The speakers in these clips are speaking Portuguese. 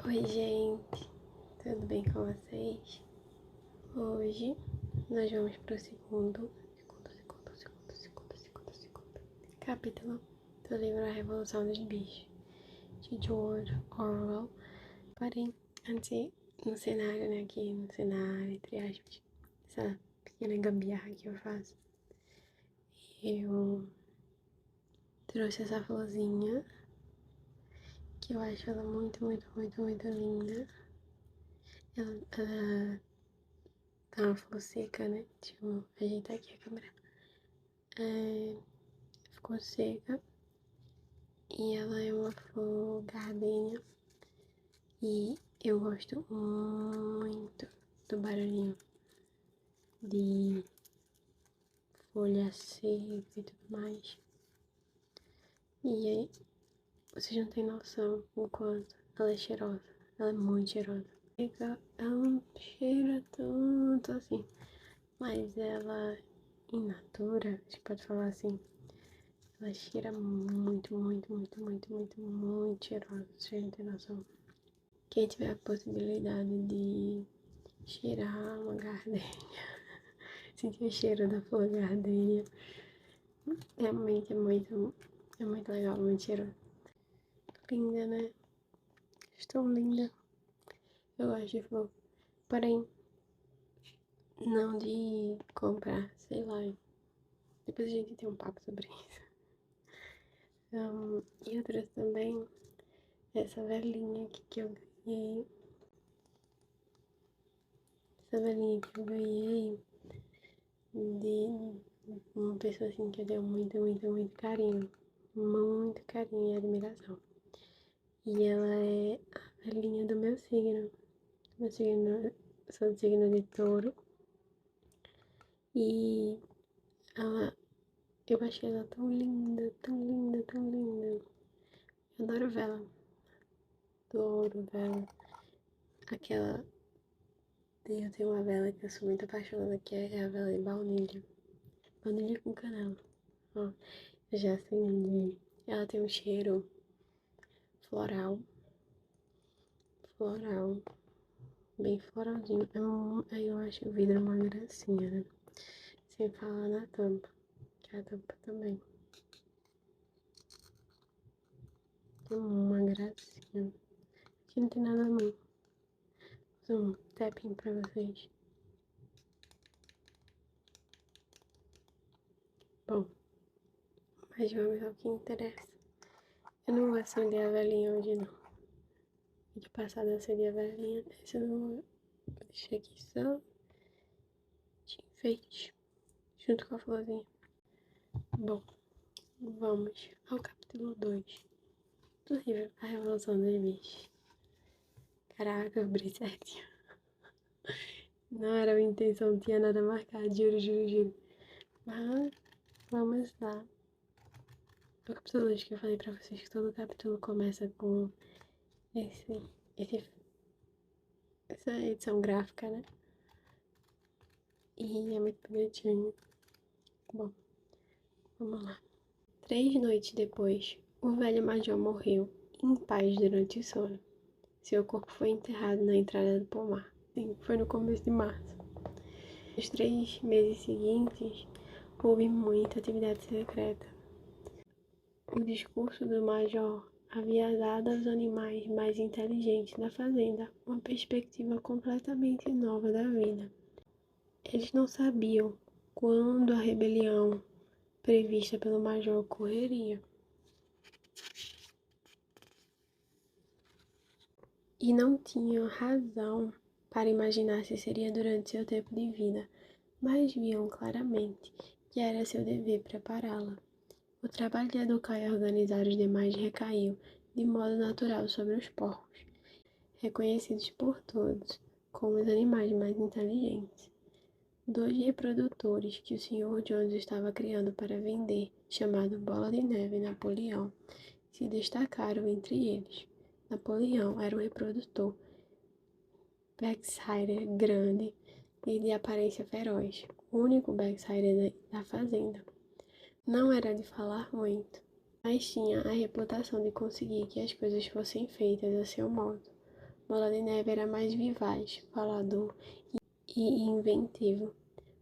Oi, gente, tudo bem com vocês? Hoje nós vamos para o segundo capítulo do livro A Revolução dos Bichos, de George Orwell. Porém, antes, no cenário, né, aqui no cenário, entre aspas, essa pequena gambiarra que eu faço, eu trouxe essa florzinha, que eu acho ela muito linda. Ela tá uma flor seca, né? Deixa eu ajeitar aqui a câmera. Ficou seca e ela é uma flor gardenia e eu gosto muito do barulhinho de folha seca e tudo mais. E aí, vocês não têm noção o quanto ela é cheirosa. Ela é muito cheirosa. Ela não cheira tanto assim, mas ela, in natura, a gente pode falar assim, ela cheira muito cheirosa, vocês não tem noção. Quem tiver a possibilidade de cheirar uma gardenia, sentir o cheiro da flor gardenia, realmente é muito legal, muito cheiroso. Linda, né? Estou linda. Eu gosto de flor. Porém, não de comprar, sei lá. Depois a gente tem um papo sobre isso. E eu trouxe também essa velhinha aqui que eu ganhei. Essa velhinha que eu ganhei de uma pessoa assim que eu tenho muito carinho. Muito carinho e admiração. E ela é a velhinha do meu signo. Eu sou do signo de Touro. E eu achei ela tão linda. Eu adoro vela. Adoro vela. Eu tenho uma vela que eu sou muito apaixonada, que é a vela de baunilha. Baunilha com canela. Ó, eu já acendi. Ela tem um cheiro floral. Bem floralzinho. Aí eu acho o vidro uma gracinha, né? Sem falar na tampa, que a tampa também tem uma gracinha. Aqui não tem nada não. Vou um tapping pra vocês. Bom, mas vamos ao que interessa. Eu não vou acender a velhinha hoje não. De passada eu acendi a velhinha, essa eu não vou deixar aqui só de enfeite, junto com a florzinha. Bom, vamos ao capítulo 2 do livro A Revolução dos Bichos. Caraca, eu abri certinho. Não era a intenção, não tinha nada marcado, juro. Mas vamos lá. O capítulo 2 que eu falei pra vocês que todo capítulo começa com essa edição gráfica, né? E é muito bonitinho. Bom, vamos lá. 3 noites depois, o velho major morreu em paz durante o sono. Seu corpo foi enterrado na entrada do pomar. Sim, foi no começo de março. Nos 3 meses seguintes, houve muita atividade secreta. O discurso do major havia dado aos animais mais inteligentes da fazenda uma perspectiva completamente nova da vida. Eles não sabiam quando a rebelião prevista pelo major ocorreria. E não tinham razão para imaginar se seria durante seu tempo de vida, mas viam claramente que era seu dever prepará-la. O trabalho de educar e organizar os demais recaiu, de modo natural, sobre os porcos, reconhecidos por todos como os animais mais inteligentes. 2 reprodutores que o Sr. Jones estava criando para vender, chamado Bola de Neve e Napoleão, se destacaram entre eles. Napoleão era um reprodutor Berkshire grande e de aparência feroz, o único Berkshire da fazenda. Não era de falar muito, mas tinha a reputação de conseguir que as coisas fossem feitas a seu modo. Bola de Neve era mais vivaz, falador e inventivo,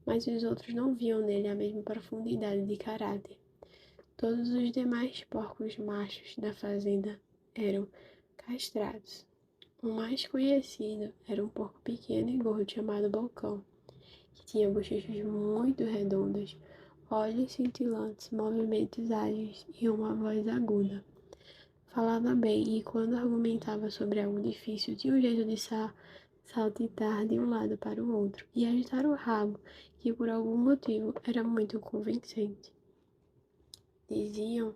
mas os outros não viam nele a mesma profundidade de caráter. Todos os demais porcos machos da fazenda eram castrados. O mais conhecido era um porco pequeno e gordo chamado Bocão, que tinha bochechas muito redondas, olhos cintilantes, movimentos ágeis e uma voz aguda. Falava bem e, quando argumentava sobre algo difícil, tinha um jeito de saltitar de um lado para o outro e agitar o rabo, que por algum motivo era muito convincente. Diziam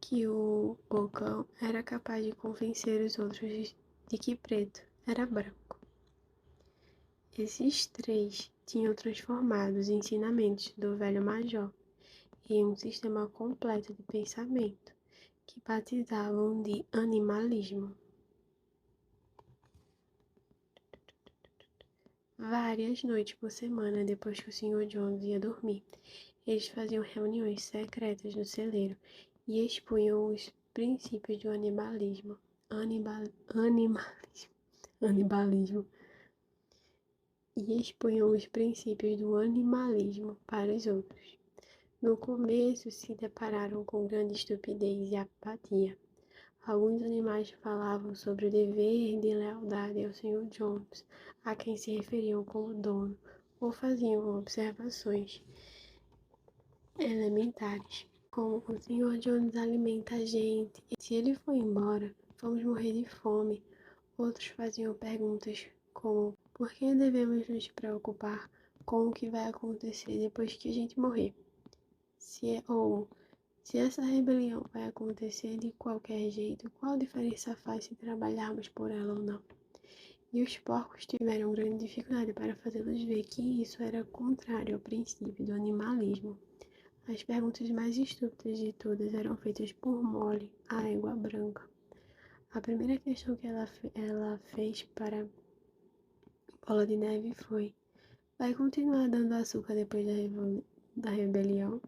que o Bocão era capaz de convencer os outros de que Preto era branco. Esses três tinham transformado os ensinamentos do velho major em um sistema completo de pensamento, que batizavam de animalismo. Várias noites por semana, depois que o Sr. Jones ia dormir, eles faziam reuniões secretas no celeiro e expunham os princípios do animalismo para os outros. No começo, se depararam com grande estupidez e apatia. Alguns animais falavam sobre o dever de lealdade ao Sr. Jones, a quem se referiam como dono, ou faziam observações elementares, como: o Sr. Jones alimenta a gente, e se ele for embora, vamos morrer de fome. Outros faziam perguntas como: por que devemos nos preocupar com o que vai acontecer depois que a gente morrer? Se essa rebelião vai acontecer de qualquer jeito, qual diferença faz se trabalharmos por ela ou não? E os porcos tiveram grande dificuldade para fazê-los ver que isso era contrário ao princípio do animalismo. As perguntas mais estúpidas de todas eram feitas por Molly, a égua branca. A primeira questão que ela fez para Bola de Neve foi: vai continuar dando açúcar depois da rebelião?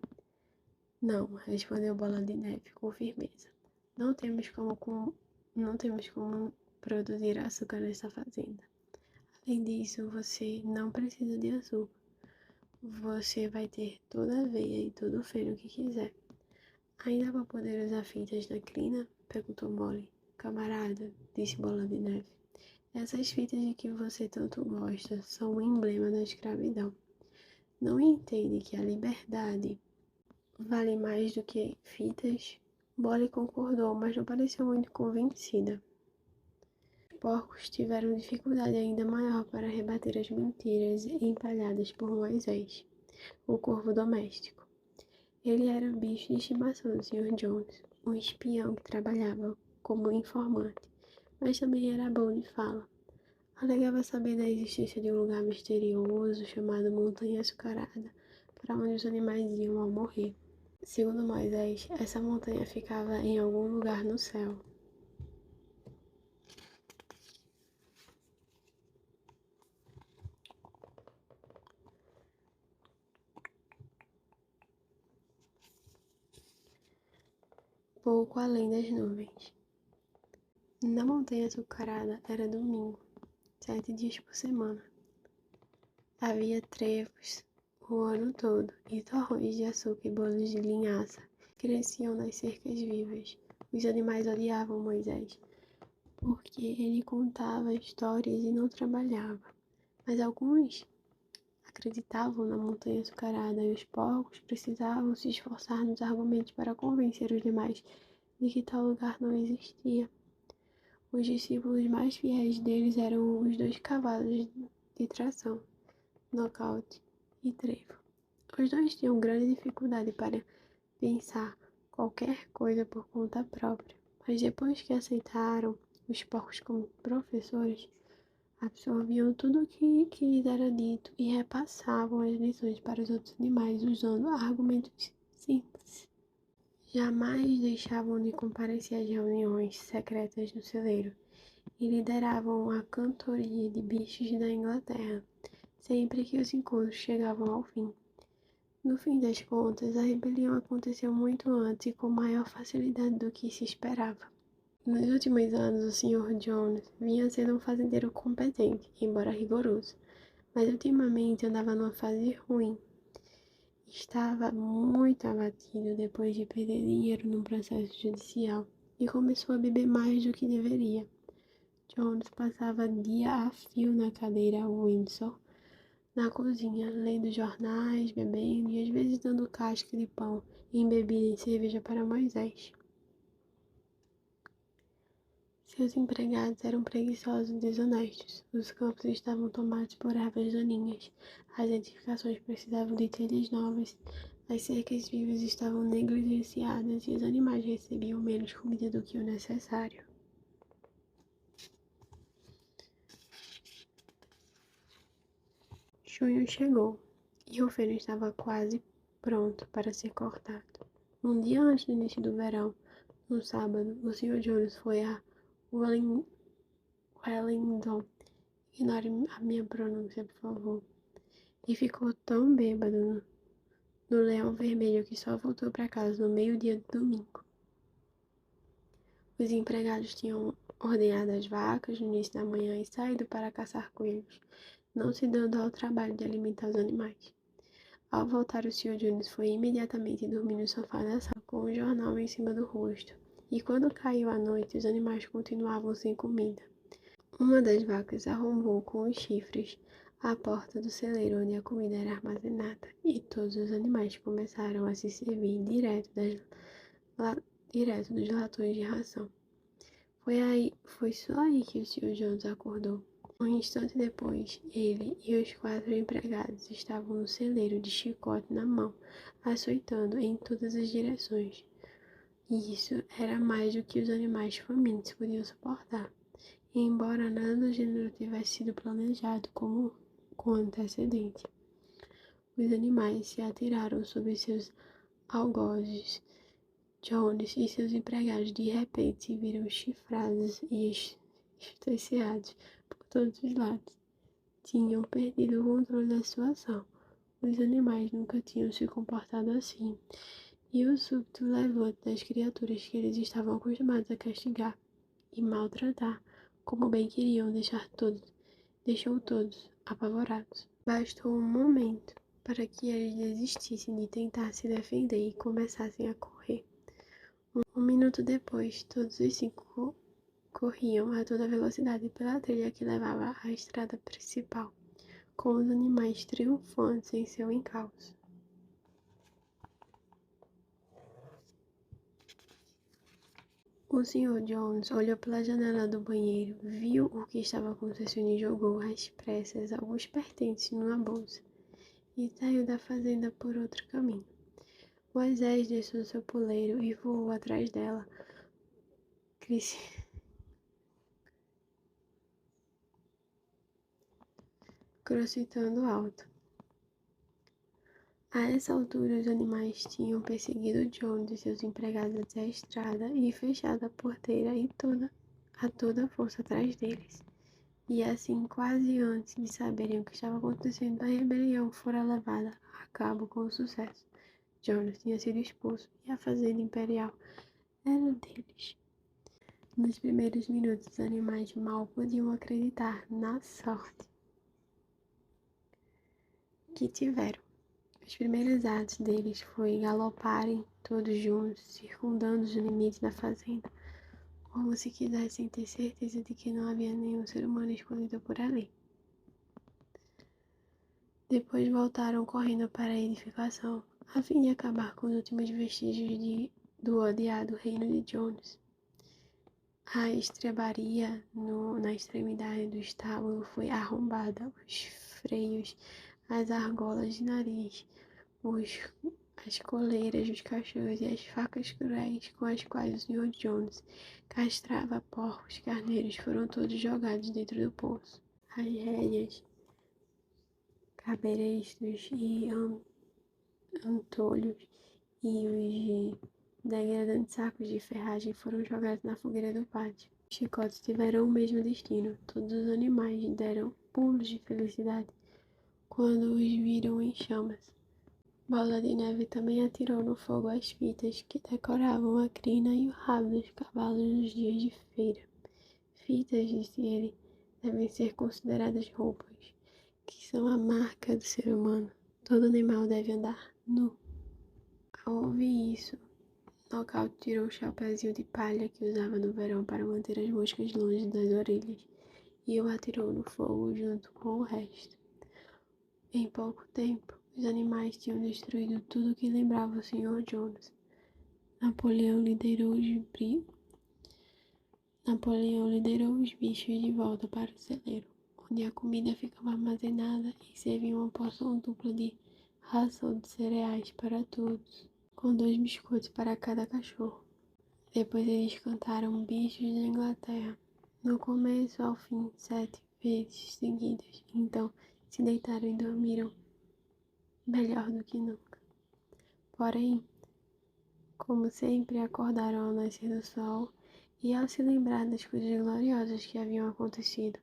Não, respondeu Bola de Neve com firmeza. Não temos como produzir açúcar nessa fazenda. Além disso, você não precisa de açúcar. Você vai ter toda a aveia e todo o feno que quiser. Ainda vai poder usar fitas da crina? Perguntou Molly. Camarada, disse Bola de Neve, essas fitas de que você tanto gosta são um emblema da escravidão. Não entende que a liberdade vale mais do que fitas? Molly concordou, mas não pareceu muito convencida. Os porcos tiveram dificuldade ainda maior para rebater as mentiras empalhadas por Moisés, o corvo doméstico. Ele era o bicho de estimação do Sr. Jones, um espião que trabalhava como informante, mas também era bom de fala. Alegava saber da existência de um lugar misterioso chamado Montanha Açucarada, para onde os animais iam ao morrer. Segundo Moisés, essa montanha ficava em algum lugar no céu. Pouco além das nuvens. Na Montanha Açucarada era domingo, 7 dias por semana. Havia trevos o ano todo e torrões de açúcar e bolos de linhaça cresciam nas cercas vivas. Os animais odiavam Moisés, porque ele contava histórias e não trabalhava. Mas alguns acreditavam na montanha açucarada e os porcos precisavam se esforçar nos argumentos para convencer os demais de que tal lugar não existia. Os discípulos mais fiéis deles eram os 2 cavalos de tração, Nocaute e Trevo. Os dois tinham grande dificuldade para pensar qualquer coisa por conta própria, mas depois que aceitaram os porcos como professores, absorviam tudo o que lhes era dito e repassavam as lições para os outros animais usando argumentos simples. Jamais deixavam de comparecer às reuniões secretas no celeiro e lideravam a cantoria de bichos da Inglaterra, sempre que os encontros chegavam ao fim. No fim das contas, a rebelião aconteceu muito antes e com maior facilidade do que se esperava. Nos últimos anos, o Sr. Jones vinha sendo um fazendeiro competente, embora rigoroso, mas ultimamente andava numa fase ruim. Estava muito abatido depois de perder dinheiro num processo judicial e começou a beber mais do que deveria. Jones passava dia a fio na cadeira Windsor, na cozinha, lendo jornais, bebendo e às vezes dando casca de pão em bebida e cerveja para Moisés. Seus empregados eram preguiçosos e desonestos. Os campos estavam tomados por ervas daninhas. As edificações precisavam de telhas novas. As cercas vivas estavam negligenciadas e os animais recebiam menos comida do que o necessário. Junho chegou e o feno estava quase pronto para ser cortado. Um dia antes do início do verão, no sábado, o Sr. Jones foi a Wellington. Ignore a minha pronúncia, por favor. E ficou tão bêbado no Leão Vermelho que só voltou para casa no meio-dia do domingo. Os empregados tinham ordenhado as vacas no início da manhã e saído para caçar coelhos, não se dando ao trabalho de alimentar os animais. Ao voltar, o Sr. Jones foi imediatamente dormir no sofá da sala, com um jornal em cima do rosto. E quando caiu a noite, os animais continuavam sem comida. Uma das vacas arrombou com os chifres a porta do celeiro onde a comida era armazenada, e todos os animais começaram a se servir direto dos latões de ração. Foi só aí que o Sr. Jones acordou. Um instante depois, ele e os 4 empregados estavam no celeiro de chicote na mão, açoitando em todas as direções. E isso era mais do que os animais famintos podiam suportar. E embora nada do gênero tivesse sido planejado com antecedente, os animais se atiraram sobre seus algozes. Jones e seus empregados de repente se viram chifrados e estressados por todos os lados. Tinham perdido o controle da situação. Os animais nunca tinham se comportado assim, e o súbito levante das criaturas que eles estavam acostumados a castigar e maltratar, como bem queriam, deixou todos apavorados. Bastou um momento para que eles desistissem de tentar se defender e começassem a correr. Um minuto depois, todos os 5 corriam a toda velocidade pela trilha que levava à estrada principal, com os animais triunfantes em seu encalço. O Sr. Jones olhou pela janela do banheiro, viu o que estava acontecendo e jogou às pressas alguns pertences numa bolsa e saiu da fazenda por outro caminho. Moisés desceu seu poleiro e voou atrás dela, crocitando alto. A essa altura, os animais tinham perseguido Jones e seus empregados até a estrada e fechado a porteira a toda força atrás deles. E assim, quase antes de saberem o que estava acontecendo, a rebelião fora levada a cabo com sucesso. Jones tinha sido expulso e a fazenda imperial era deles. Nos primeiros minutos, os animais mal podiam acreditar na sorte que tiveram. Os primeiros atos deles foi galoparem todos juntos, circundando os limites da fazenda, como se quisessem ter certeza de que não havia nenhum ser humano escondido por ali. Depois voltaram correndo para a edificação, a fim de acabar com os últimos vestígios do odiado reino de Jones. A estrebaria na extremidade do estábulo foi arrombada, os freios, as argolas de nariz, as coleiras dos cachorros e as facas cruéis com as quais o Sr. Jones castrava porcos e carneiros foram todos jogados dentro do poço. As rédeas, cabrestos e antolhos e os degradantes sacos de ferragem foram jogados na fogueira do pátio. Os chicotes tiveram o mesmo destino. Todos os animais deram pulos de felicidade quando os viram em chamas. Bola de Neve também atirou no fogo as fitas que decoravam a crina e o rabo dos cavalos nos dias de feira. Fitas, disse ele, devem ser consideradas roupas, que são a marca do ser humano. Todo animal deve andar nu. Ao ouvir isso, Knockout tirou o chapéuzinho de palha que usava no verão para manter as moscas longe das orelhas e o atirou no fogo junto com o resto. Em pouco tempo, os animais tinham destruído tudo que lembrava o Sr. Jones. Napoleão liderou os bichos de volta para o celeiro, onde a comida ficava armazenada e servia uma porção dupla de ração de cereais para todos, com 2 biscoitos para cada cachorro. Depois eles cantaram Bichos da Inglaterra, no começo ao fim 7 vezes seguidas. Então se deitaram e dormiram melhor do que nunca. Porém, como sempre, acordaram ao nascer do sol e, ao se lembrar das coisas gloriosas que haviam acontecido,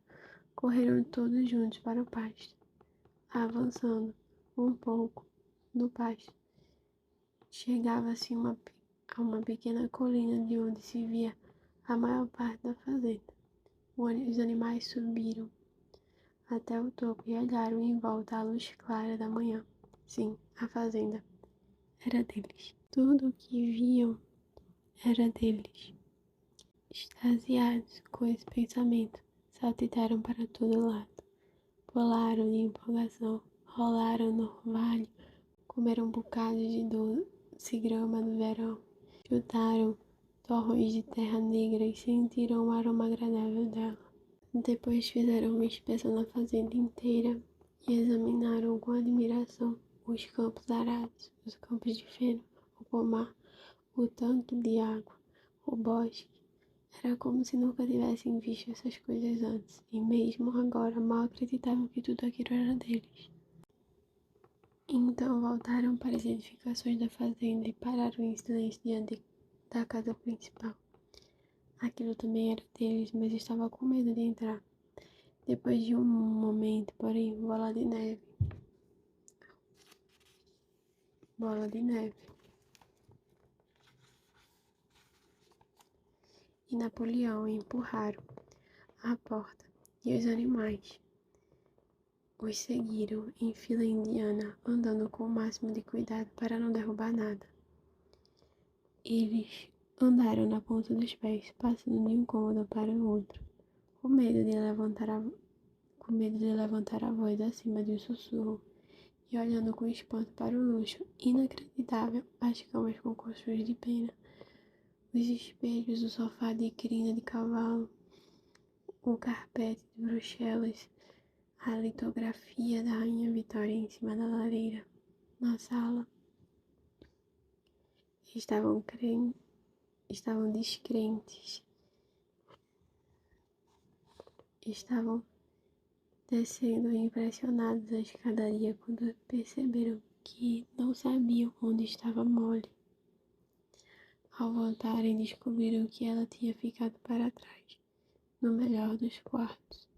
correram todos juntos para o pasto. Avançando um pouco no pasto, chegava-se a uma pequena colina de onde se via a maior parte da fazenda. Os animais subiram até o topo e olharam em volta à luz clara da manhã. Sim, a fazenda era deles. Tudo o que viam era deles. Extasiados com esse pensamento, saltitaram para todo lado. Pularam de empolgação, rolaram no orvalho, comeram bocados de doce grama do verão, chutaram torrões de terra negra e sentiram o aroma agradável dela. Depois fizeram uma inspeção na fazenda inteira e examinaram com admiração os campos arados, os campos de feno, o pomar, o tanque de água, o bosque. Era como se nunca tivessem visto essas coisas antes, e mesmo agora mal acreditavam que tudo aquilo era deles. Então voltaram para as edificações da fazenda e pararam em silêncio diante da casa principal. Aquilo também era deles, mas estava com medo de entrar. Depois de um momento, porém, Bola de Neve e Napoleão empurraram a porta e os animais os seguiram em fila indiana, andando com o máximo de cuidado para não derrubar nada. Eles andaram na ponta dos pés, passando de um cômodo para o outro, com medo de levantar a voz acima de um sussurro e olhando com espanto para o luxo inacreditável, as camas com colchões de pena, os espelhos, o sofá de crina de cavalo, o carpete de Bruxelas, a litografia da Rainha Vitória em cima da lareira. Na sala, estavam descrentes, estavam descendo impressionados a escadaria quando perceberam que não sabiam onde estava Molly. Ao voltarem, descobriram que ela tinha ficado para trás, no melhor dos quartos.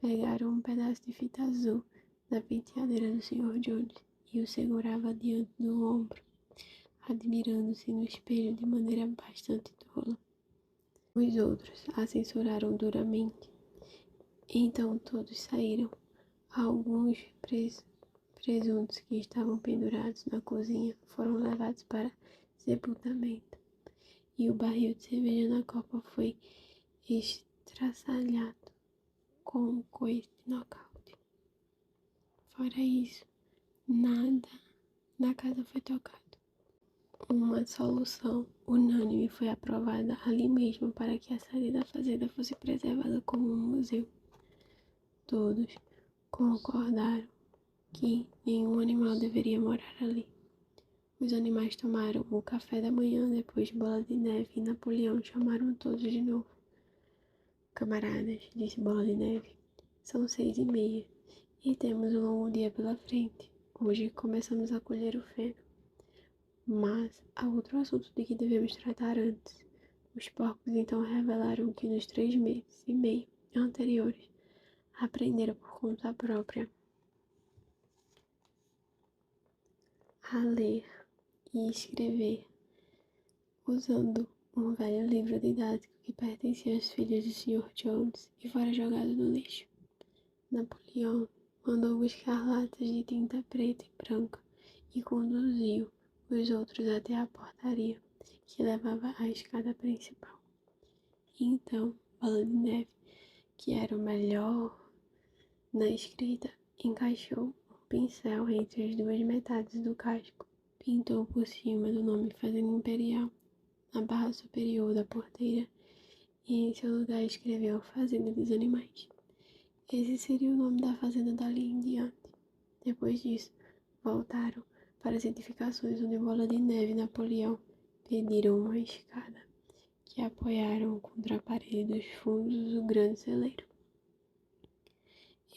Pegaram um pedaço de fita azul da penteadeira do Sr. Jones e o segurava diante do ombro, admirando-se no espelho de maneira bastante tola. Os outros a censuraram duramente. Então todos saíram. Alguns presuntos que estavam pendurados na cozinha foram levados para sepultamento, e o barril de cerveja na copa foi estraçalhado com um coice de nocaute. Fora isso, nada na casa foi tocado. Uma solução unânime foi aprovada ali mesmo para que a sede da fazenda fosse preservada como um museu. Todos concordaram que nenhum animal deveria morar ali. Os animais tomaram o café da manhã, depois Bola de Neve e Napoleão chamaram todos de novo. Camaradas, disse Bola de Neve, são 6h30 e temos um longo dia pela frente. Hoje começamos a colher o feno. Mas há outro assunto de que devemos tratar antes. Os porcos então revelaram que nos 3 meses e meio anteriores aprenderam por conta própria a ler e escrever usando um velho livro didático que pertencia às filhas do Sr. Jones e fora jogado no lixo. Napoleão mandou buscar latas de tinta preta e branca e conduziu os outros até a portaria que levava à escada principal. E então, Bola de Neve, que era o melhor na escrita, encaixou um pincel entre as duas metades do casco, pintou por cima do nome Fazenda Imperial na barra superior da porteira e em seu lugar escreveu Fazenda dos Animais. Esse seria o nome da fazenda dali em diante. Depois disso, voltaram para as edificações onde Bola de Neve e Napoleão pediram uma escada, que apoiaram contra a parede dos fundos do grande celeiro.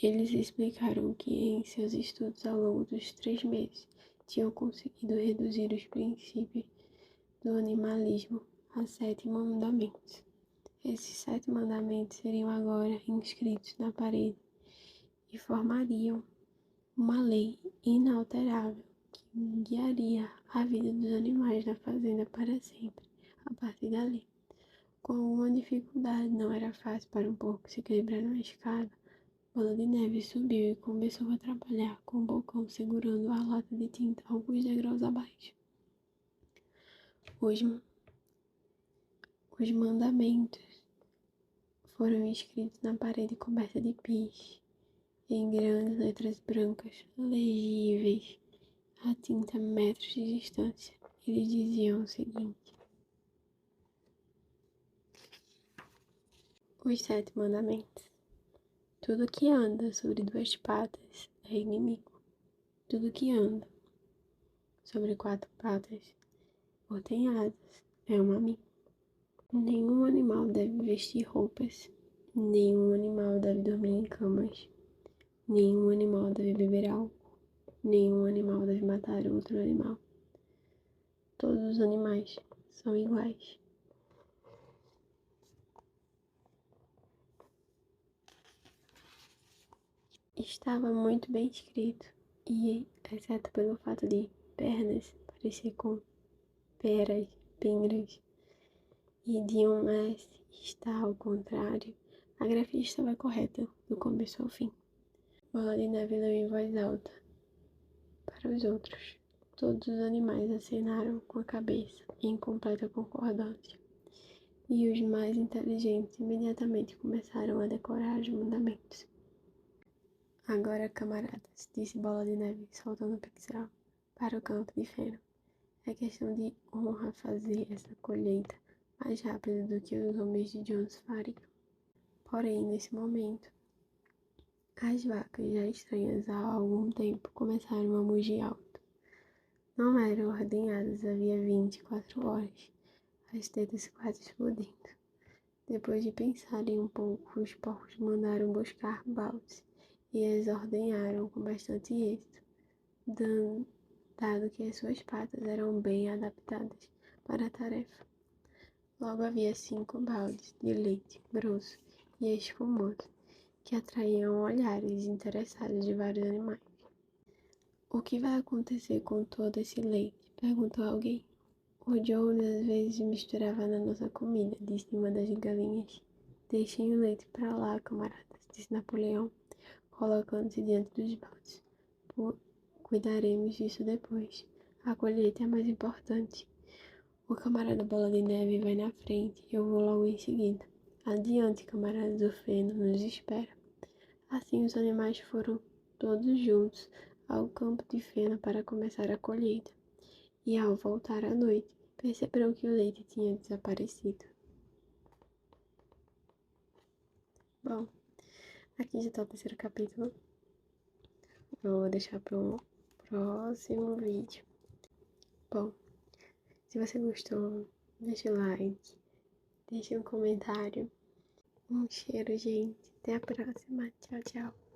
Eles explicaram que em seus estudos ao longo dos 3 meses tinham conseguido reduzir os princípios do animalismo a 7 mandamentos. Esses 7 mandamentos seriam agora inscritos na parede e formariam uma lei inalterável que guiaria a vida dos animais da fazenda para sempre, a partir dali. Com alguma dificuldade, não era fácil para um porco se equilibrar na escada. Bola de Neve subiu e começou a trabalhar com o bocão segurando a lata de tinta alguns degraus abaixo. Os mandamentos foram escritos na parede coberta de pis, em grandes letras brancas, legíveis, a tinta metros de distância. Eles diziam o seguinte: os 7 mandamentos. Tudo que anda sobre 2 patas é inimigo. Tudo que anda sobre 4 patas ou tem asas é um amigo. Nenhum animal deve vestir roupas. Nenhum animal deve dormir em camas. Nenhum animal deve beber álcool. Nenhum animal deve matar outro animal. Todos os animais são iguais. Estava muito bem escrito e, exceto pelo fato de pernas parecer com peras, pingras, e de um S está ao contrário, a grafia estava correta, do começo ao fim. Bola de Neve leu em voz alta para os outros. Todos os animais acenaram com a cabeça em completa concordância. E os mais inteligentes imediatamente começaram a decorar os mandamentos. Agora, camaradas, disse Bola de Neve, soltando o pincel para o campo de feno. É questão de honra fazer essa colheita mais rápido do que os homens de Jones fariam. Porém, nesse momento, as vacas, já estranhas há algum tempo, começaram a mugir alto. Não eram ordenhadas havia 24 horas, as tetas quase explodindo. Depois de pensarem um pouco, os porcos mandaram buscar baldes e as ordenharam com bastante êxito, dado que as suas patas eram bem adaptadas para a tarefa. Logo havia 5 baldes de leite grosso e espumoso, que atraíam olhares interessados de vários animais. "O que vai acontecer com todo esse leite?" perguntou alguém. "O Jones às vezes misturava na nossa comida", disse uma das galinhas. "Deixem o leite para lá, camaradas", disse Napoleão, colocando-se diante dos baldes. "Cuidaremos disso depois. A colheita é mais importante. O camarada Bola de Neve vai na frente e eu vou logo em seguida. Adiante, camaradas, o feno nos espera." Assim os animais foram todos juntos ao campo de feno para começar a colheita. E ao voltar à noite, perceberam que o leite tinha desaparecido. Bom, aqui já está o 3º capítulo. Vou deixar para um próximo vídeo. Bom, se você gostou, deixa o like, deixa um comentário. Um cheiro, gente. Até a próxima. Tchau, tchau.